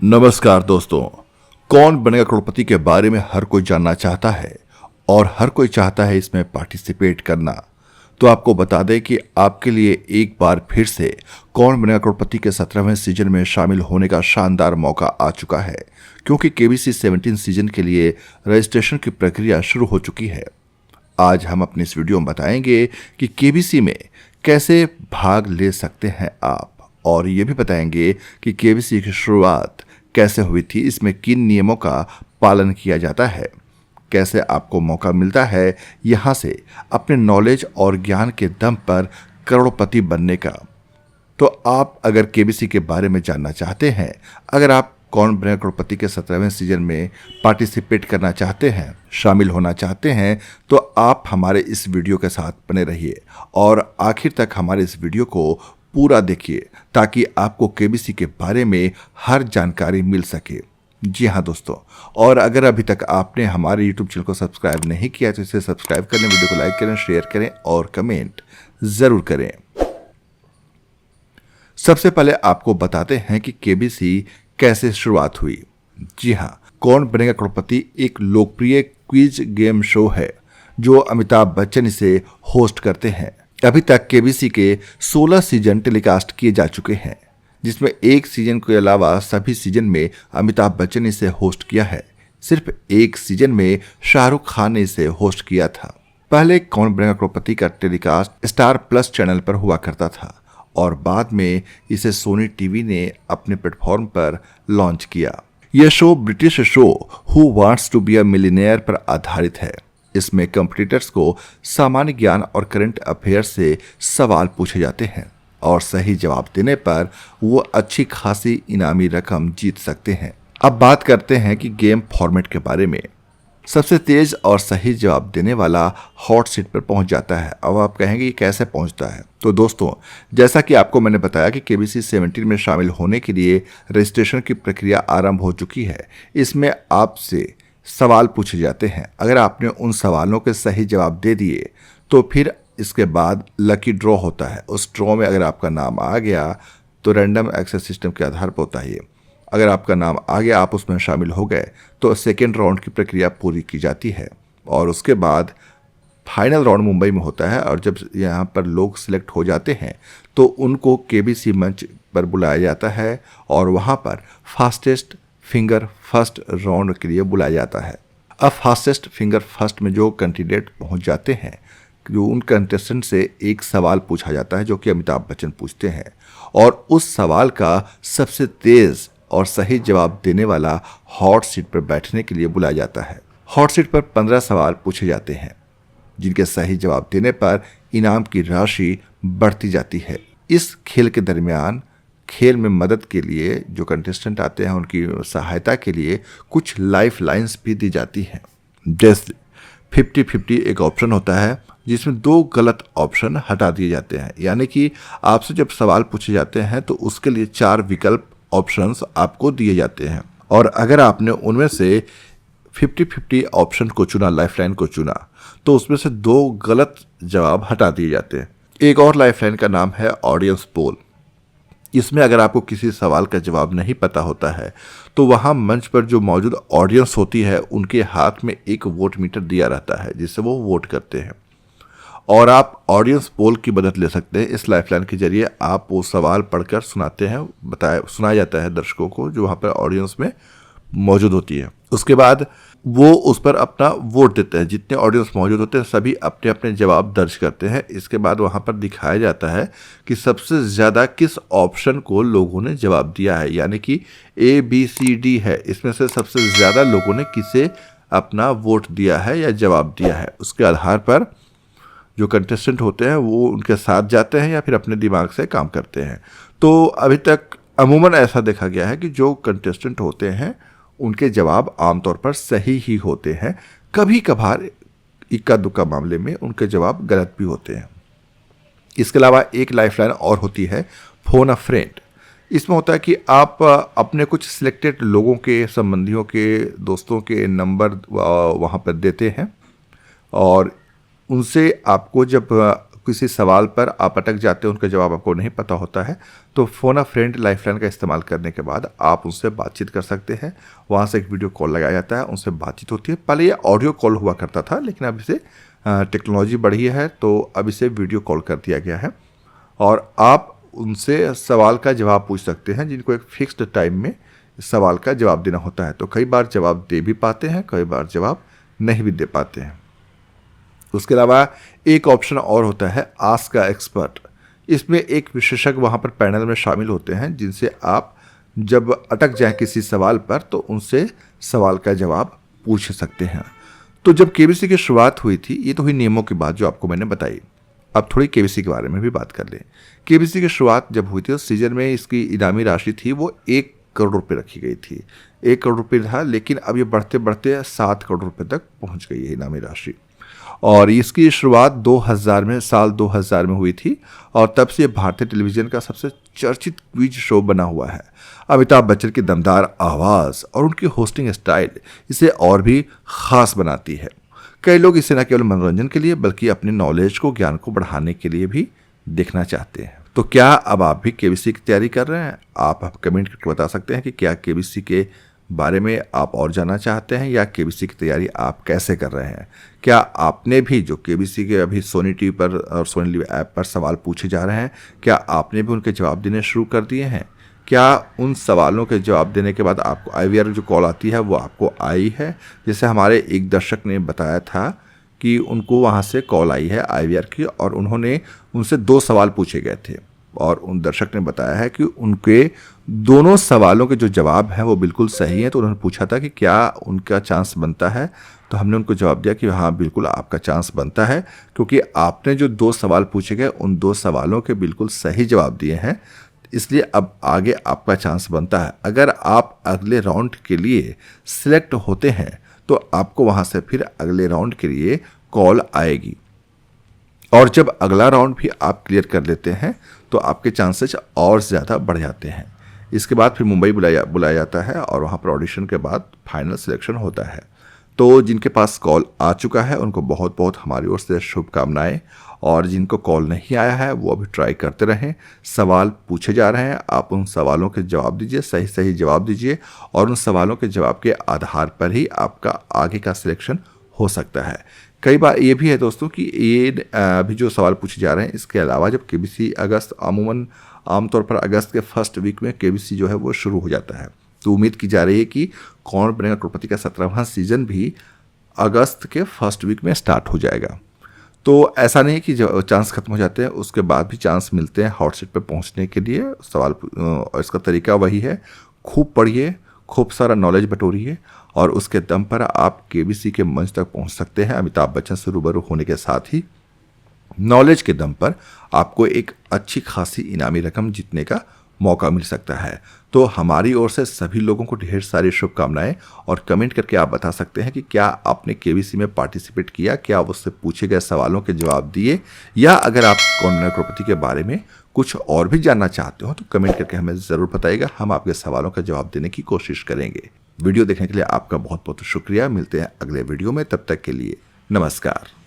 नमस्कार दोस्तों। कौन बनेगा करोड़पति के बारे में हर कोई जानना चाहता है और हर कोई चाहता है इसमें पार्टिसिपेट करना। तो आपको बता दें कि आपके लिए एक बार फिर से कौन बनेगा करोड़पति के 17वें सीजन में शामिल होने का शानदार मौका आ चुका है, क्योंकि केबीसी 17 सीजन के लिए रजिस्ट्रेशन की प्रक्रिया शुरू हो चुकी है। आज हम अपनी इस वीडियो में बताएंगे कि केबीसी में कैसे भाग ले सकते हैं आप, और ये भी बताएंगे कि केबीसी की शुरुआत कैसे हुई थी, इसमें किन नियमों का पालन किया जाता है, कैसे आपको मौका मिलता है यहाँ से अपने नॉलेज और ज्ञान के दम पर करोड़पति बनने का। तो आप अगर केबीसी के बारे में जानना चाहते हैं, अगर आप कौन बनेगा करोड़पति के 17वें सीजन में पार्टिसिपेट करना चाहते हैं, शामिल होना चाहते हैं, तो आप हमारे इस वीडियो के साथ बने रहिए और आखिर तक हमारे इस वीडियो को पूरा देखिए ताकि आपको केबीसी के बारे में हर जानकारी मिल सके। जी हाँ दोस्तों, और अगर अभी तक आपने हमारे YouTube चैनल को सब्सक्राइब नहीं किया तो इसे सब्सक्राइब करें, वीडियो को लाइक करें, शेयर करें और कमेंट ज़रूर करें। सबसे पहले आपको बताते हैं कि केबीसी कैसे शुरुआत हुई। जी हाँ, कौन बनेगा करोड़पति एक लोकप्रिय क्विज गेम शो है जो अमिताभ बच्चन इसे होस्ट करते हैं। अभी तक केबीसी के 16 सीजन टेलीकास्ट किए जा चुके हैं, जिसमें एक सीजन के अलावा सभी सीजन में अमिताभ बच्चन ने इसे होस्ट किया है। सिर्फ एक सीजन में शाहरुख खान ने इसे होस्ट किया था। पहले कौन बनेगा करोड़पति का टेलीकास्ट स्टार प्लस चैनल पर हुआ करता था और बाद में इसे सोनी टीवी ने अपने प्लेटफॉर्म पर लॉन्च किया। यह show British show Who Wants to Be a Millionaire पर आधारित है। इसमें कंपटीटर्स को सामान्य ज्ञान और करंट अफेयर से सवाल पूछे जाते हैं और सही जवाब देने पर वो अच्छी खासी इनामी रकम जीत सकते हैं। अब बात करते हैं कि गेम फॉर्मेट के बारे में। सबसे तेज और सही जवाब देने वाला हॉट सीट पर पहुंच जाता है। अब आप कहेंगे ये कैसे पहुंचता है? तो दोस्तों, जैसा कि आपको मैंने बताया कि केबीसी 17 में शामिल होने के लिए रजिस्ट्रेशन की प्रक्रिया आरंभ हो चुकी है। इसमें आपसे सवाल पूछे जाते हैं। अगर आपने उन सवालों के सही जवाब दे दिए तो फिर इसके बाद लकी ड्रॉ होता है। उस ड्रॉ में अगर आपका नाम आ गया तो रैंडम एक्सेस सिस्टम के आधार पर होता है। अगर आपका नाम आ गया, आप उसमें शामिल हो गए, तो सेकेंड राउंड की प्रक्रिया पूरी की जाती है और उसके बाद फाइनल राउंड मुंबई में होता है। और जब यहाँ पर लोग सिलेक्ट हो जाते हैं तो उनको केबीसी मंच पर बुलाया जाता है और वहाँ पर फास्टेस्ट फिंगर फर्स्ट राउंड के लिए बुलाया जाता है। अब फास्टेस्ट फिंगर फर्स्ट में जो कैंडिडेट पहुंच जाते हैं, जो उन कंटेस्टेंट से एक सवाल पूछा जाता है जो कि अमिताभ बच्चन पूछते हैं, और उस सवाल का सबसे तेज और सही जवाब देने वाला हॉट सीट पर बैठने के लिए बुलाया जाता है। हॉट सीट पर 15 सवाल पूछे जाते हैं, जिनके सही जवाब देने पर इनाम की राशि बढ़ती जाती है। इस खेल के दरमियान खेल में मदद के लिए जो कंटेस्टेंट आते हैं उनकी सहायता के लिए कुछ लाइफ लाइन्स भी दी जाती हैं। जैसे 50-50 एक ऑप्शन होता है जिसमें 2 गलत ऑप्शन हटा दिए जाते हैं। यानी कि आपसे जब सवाल पूछे जाते हैं तो उसके लिए 4 विकल्प ऑप्शंस आपको दिए जाते हैं, और अगर आपने उनमें से 50-50 ऑप्शन को चुना, लाइफ लाइन को चुना, तो उसमें से 2 गलत जवाब हटा दिए जाते हैं। एक और लाइफ लाइन का नाम है ऑडियंस पोल। इसमें अगर आपको किसी सवाल का जवाब नहीं पता होता है तो वहाँ मंच पर जो मौजूद ऑडियंस होती है उनके हाथ में एक वोट मीटर दिया रहता है जिससे वो वोट करते हैं, और आप ऑडियंस पोल की मदद ले सकते हैं। इस लाइफलाइन के जरिए आप वो सवाल पढ़कर सुनाते हैं, सुनाया जाता है दर्शकों को जो वहाँ पर ऑडियंस में मौजूद होती है। उसके बाद वो उस पर अपना वोट देते हैं। जितने ऑडियंस मौजूद होते हैं सभी अपने अपने जवाब दर्ज करते हैं। इसके बाद वहाँ पर दिखाया जाता है कि सबसे ज़्यादा किस ऑप्शन को लोगों ने जवाब दिया है, यानी कि ABCD है, इसमें से सबसे ज़्यादा लोगों ने किसे अपना वोट दिया है या जवाब दिया है। उसके आधार पर जो कंटेस्टेंट होते हैं वो उनके साथ जाते हैं या फिर अपने दिमाग से काम करते हैं। तो अभी तक अमूमन ऐसा देखा गया है कि जो कंटेस्टेंट होते हैं उनके जवाब आमतौर पर सही ही होते हैं। कभी कभार इक्का दुक्का मामले में उनके जवाब गलत भी होते हैं। इसके अलावा एक लाइफलाइन और होती है फोन अ फ्रेंड। इसमें होता है कि आप अपने कुछ सिलेक्टेड लोगों के, संबंधियों के, दोस्तों के नंबर वहाँ पर देते हैं और उनसे आपको जब किसी सवाल पर आप अटक जाते हैं, उनका जवाब आपको नहीं पता होता है, तो फ़ोन अ फ्रेंड लाइफलाइन का इस्तेमाल करने के बाद आप उनसे बातचीत कर सकते हैं। वहाँ से एक वीडियो कॉल लगाया जाता है, उनसे बातचीत होती है। पहले ये ऑडियो कॉल हुआ करता था, लेकिन अब इसे टेक्नोलॉजी बढ़ी है तो अब इसे वीडियो कॉल कर दिया गया है और आप उनसे सवाल का जवाब पूछ सकते हैं, जिनको एक फिक्स्ड टाइम में सवाल का जवाब देना होता है। तो कई बार जवाब दे भी पाते हैं, कई बार जवाब नहीं भी दे पाते हैं। उसके अलावा एक ऑप्शन और होता है आस्क अ एक्सपर्ट। इसमें एक विशेषज्ञ वहाँ पर पैनल में शामिल होते हैं, जिनसे आप जब अटक जाएं किसी सवाल पर तो उनसे सवाल का जवाब पूछ सकते हैं। तो जब केबीसी की शुरुआत हुई थी, ये तो हुई नियमों की बात जो आपको मैंने बताई। अब थोड़ी केबीसी के बारे में भी बात कर लें। केबीसी की शुरुआत जब हुई थी, उस सीजन में इसकी इनामी राशि थी वो 1 करोड़ रुपये रखी गई थी। 1 करोड़ रुपये था, लेकिन अब ये बढ़ते बढ़ते 7 करोड़ रुपये तक पहुंच गई है इनामी राशि। और इसकी शुरुआत 2000 में, साल 2000 में हुई थी और तब से भारतीय टेलीविज़न का सबसे चर्चित क्विज शो बना हुआ है। अमिताभ बच्चन की दमदार आवाज़ और उनकी होस्टिंग स्टाइल इसे और भी ख़ास बनाती है। कई लोग इसे न केवल मनोरंजन के लिए बल्कि अपने नॉलेज को, ज्ञान को बढ़ाने के लिए भी देखना चाहते हैं। तो क्या अब आप भी केबीसी की तैयारी कर रहे हैं? आप कमेंट करके बता सकते हैं कि क्या केबीसी के बारे में आप और जानना चाहते हैं या केबीसी की तैयारी आप कैसे कर रहे हैं। क्या आपने भी जो केबीसी के अभी सोनी टीवी पर और सोनी लिव ऐप पर सवाल पूछे जा रहे हैं, क्या आपने भी उनके जवाब देने शुरू कर दिए हैं? क्या उन सवालों के जवाब देने के बाद आपको IVR जो कॉल आती है वो आपको आई है? जैसे हमारे एक दर्शक ने बताया था कि उनको वहाँ से कॉल आई है IVR की और उन्होंने उनसे 2 सवाल पूछे गए थे और उन दर्शक ने बताया है कि उनके दोनों सवालों के जो जवाब हैं वो बिल्कुल सही हैं। तो उन्होंने पूछा था कि क्या उनका चांस बनता है, तो हमने उनको जवाब दिया कि हाँ बिल्कुल आपका चांस बनता है, क्योंकि आपने जो 2 सवाल पूछे गए उन 2 सवालों के बिल्कुल सही जवाब दिए हैं, इसलिए अब आगे आपका चांस बनता है। अगर आप अगले राउंड के लिए सिलेक्ट होते हैं तो आपको वहाँ से फिर अगले राउंड के लिए कॉल आएगी और जब अगला राउंड भी आप क्लियर कर लेते हैं तो आपके चांसेस और ज़्यादा बढ़ जाते हैं। इसके बाद फिर मुंबई बुलाया जाता है और वहाँ पर ऑडिशन के बाद फाइनल सिलेक्शन होता है। तो जिनके पास कॉल आ चुका है उनको बहुत बहुत हमारी ओर से शुभकामनाएं, और जिनको कॉल नहीं आया है वो अभी ट्राई करते रहें। सवाल पूछे जा रहे हैं, आप उन सवालों के जवाब दीजिए, सही सही जवाब दीजिए और उन सवालों के जवाब के आधार पर ही आपका आगे का सिलेक्शन हो सकता है। कई बार ये भी है दोस्तों कि ये अभी जो सवाल पूछे जा रहे हैं, इसके अलावा जब केबीसी अगस्त आमतौर पर अगस्त के फर्स्ट वीक में केबीसी जो है वो शुरू हो जाता है, तो उम्मीद की जा रही है कि कौन बनेगा करोड़पति का 17वां सीजन भी अगस्त के फर्स्ट वीक में स्टार्ट हो जाएगा। तो ऐसा नहीं कि जो चांस खत्म हो जाते हैं उसके बाद भी चांस मिलते हैं हॉट सीट पर पहुंचने के लिए। सवाल और इसका तरीका वही है, खूब पढ़िए, खूब सारा नॉलेज बटोरिए और उसके दम पर आप केबीसी के मंच तक पहुंच सकते हैं। अमिताभ बच्चन से रूबरू होने के साथ ही नॉलेज के दम पर आपको एक अच्छी खासी इनामी रकम जीतने का मौका मिल सकता है। तो हमारी ओर से सभी लोगों को ढेर सारी शुभकामनाएं, और कमेंट करके आप बता सकते हैं कि क्या आपने केबीसी में पार्टिसिपेट किया, क्या उससे पूछे गए सवालों के जवाब दिए, या अगर आप कौन बनेगा करोड़पति के बारे में कुछ और भी जानना चाहते हो तो कमेंट करके हमें ज़रूर बताइएगा। हम आपके सवालों का जवाब देने की कोशिश करेंगे। वीडियो देखने के लिए आपका बहुत बहुत शुक्रिया। मिलते हैं अगले वीडियो में, तब तक के लिए नमस्कार।